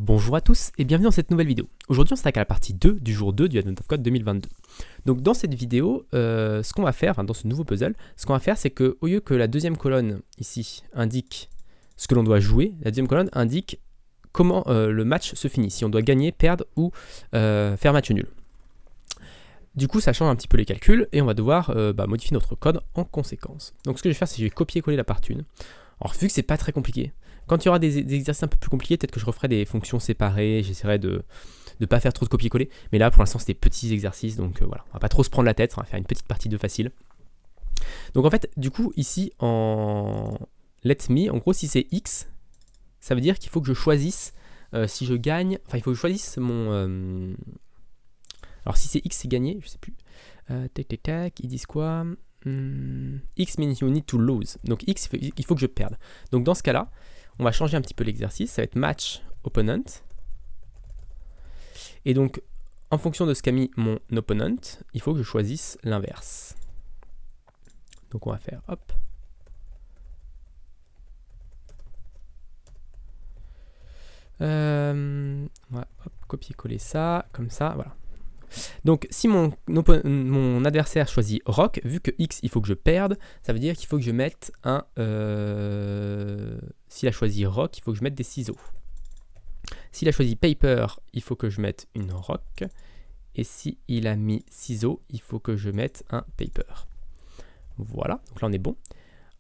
Bonjour à tous et bienvenue dans cette nouvelle vidéo. Aujourd'hui on s'attaque à la partie 2 du jour 2 du Advent of Code 2022. Donc dans cette vidéo, ce qu'on va faire, dans ce nouveau puzzle, ce qu'on va faire c'est que au lieu que la deuxième colonne ici indique ce que l'on doit jouer, la deuxième colonne indique comment le match se finit, si on doit gagner, perdre ou faire match nul. Du coup ça change un petit peu les calculs et on va devoir modifier notre code en conséquence. Donc ce que je vais faire c'est que je vais copier-coller la partie 1. Alors vu que c'est pas très compliqué, quand il y aura des exercices un peu plus compliqués, peut-être que je referai des fonctions séparées, j'essaierai de ne pas faire trop de copier-coller. Mais là, pour l'instant, c'est des petits exercices, donc voilà, on va pas trop se prendre la tête, on va faire une petite partie 2 facile. Donc en fait, du coup, ici, en let me, en gros, si c'est x, ça veut dire qu'il faut que je choisisse, si je gagne, enfin, il faut que je choisisse mon... Alors si c'est x, c'est gagner, je sais plus. Tac, ils disent quoi? X means you need to lose. Donc x, il faut que je perde. Donc dans ce cas-là, on va changer un petit peu l'exercice. Ça va être match opponent. Et donc, en fonction de ce qu'a mis mon opponent, il faut que je choisisse l'inverse. Donc on va faire hop. On va copier-coller ça, comme ça, voilà. Donc si mon adversaire choisit rock, vu que x il faut que je perde, ça veut dire qu'il faut que je mette un... S'il a choisi rock, il faut que je mette des ciseaux. S'il a choisi paper, il faut que je mette une rock. Et s'il a mis ciseaux, il faut que je mette un paper. Voilà, donc là on est bon.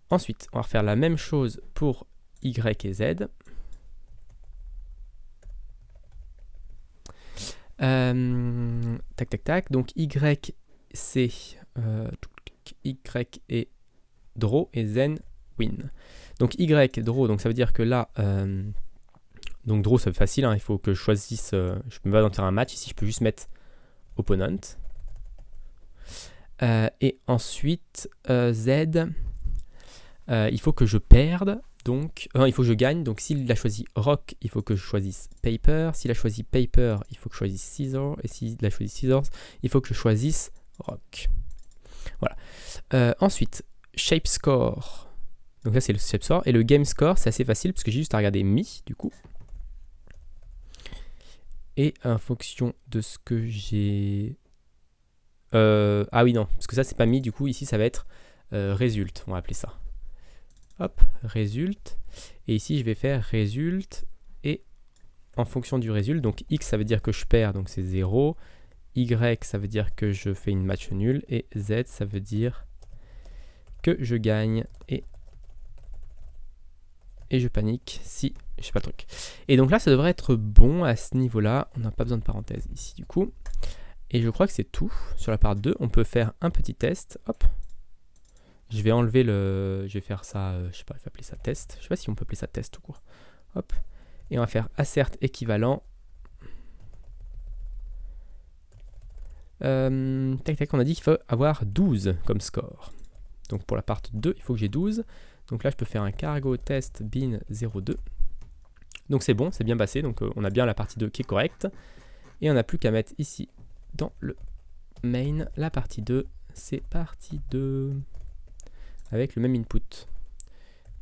Ensuite, on va refaire la même chose pour y et z. Tac, donc Y c'est Y et draw et zen win. Donc Y draw, donc ça veut dire que là, donc draw c'est facile, hein, il faut que je choisisse, je peux pas faire un match, ici je peux juste mettre opponent. Et ensuite Z, il faut que je perde. Donc, il faut que je gagne. Donc, s'il a choisi rock, il faut que je choisisse paper. S'il a choisi paper, il faut que je choisisse scissors. Et s'il a choisi scissors, il faut que je choisisse rock. Voilà. Ensuite, shape score. Donc, là, c'est le shape score. Et le game score, c'est assez facile parce que j'ai juste à regarder mi, du coup. Et en fonction de ce que j'ai. Ah oui, non, parce que ça, c'est pas mi. Du coup, ici, ça va être result. On va appeler ça. Hop, result, et ici je vais faire result, et en fonction du result, donc x ça veut dire que je perds, donc c'est 0, y ça veut dire que je fais une match nul, et z ça veut dire que je gagne, et je panique si je sais pas le truc. Et donc là ça devrait être bon à ce niveau-là, on n'a pas besoin de parenthèse ici du coup, et je crois que c'est tout. Sur la part 2, on peut faire un petit test, hop. Je vais enlever le... Je vais faire ça, je sais pas, je vais appeler ça test. Je sais pas si on peut appeler ça test tout court. Hop. Et on va faire assert équivalent. Tac, on a dit qu'il faut avoir 12 comme score. Donc pour la part 2, il faut que j'ai 12. Donc là, je peux faire un cargo test bin 02. Donc c'est bon, c'est bien passé. Donc on a bien la partie 2 qui est correcte. Et on n'a plus qu'à mettre ici dans le main la partie 2. C'est partie 2. Avec le même input.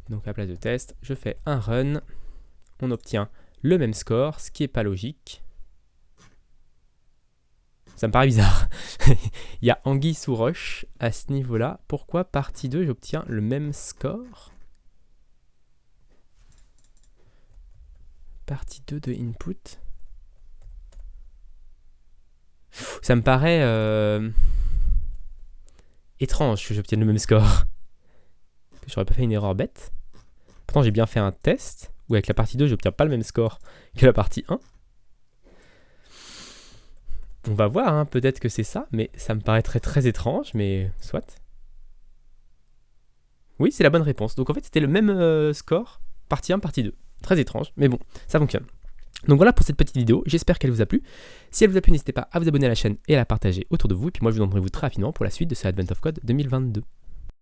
Donc à la place de test, je fais un run, on obtient le même score, ce qui n'est pas logique. Ça me paraît bizarre. Il y a anguille sous roche à ce niveau-là. Pourquoi partie 2, j'obtiens le même score? Partie 2 de input. Ça me paraît étrange que j'obtienne le même score. J'aurais pas fait une erreur bête. Pourtant j'ai bien fait un test où avec la partie 2 j'obtiens pas le même score que la partie 1. On va voir, hein, peut-être que c'est ça, mais ça me paraîtrait très étrange, mais soit. Oui, c'est la bonne réponse. Donc en fait c'était le même score, partie 1, partie 2. Très étrange, mais bon, ça fonctionne. Donc voilà pour cette petite vidéo, j'espère qu'elle vous a plu. Si elle vous a plu, n'hésitez pas à vous abonner à la chaîne et à la partager autour de vous. Et puis moi je vous donnerai très rapidement pour la suite de ce Advent of Code 2022.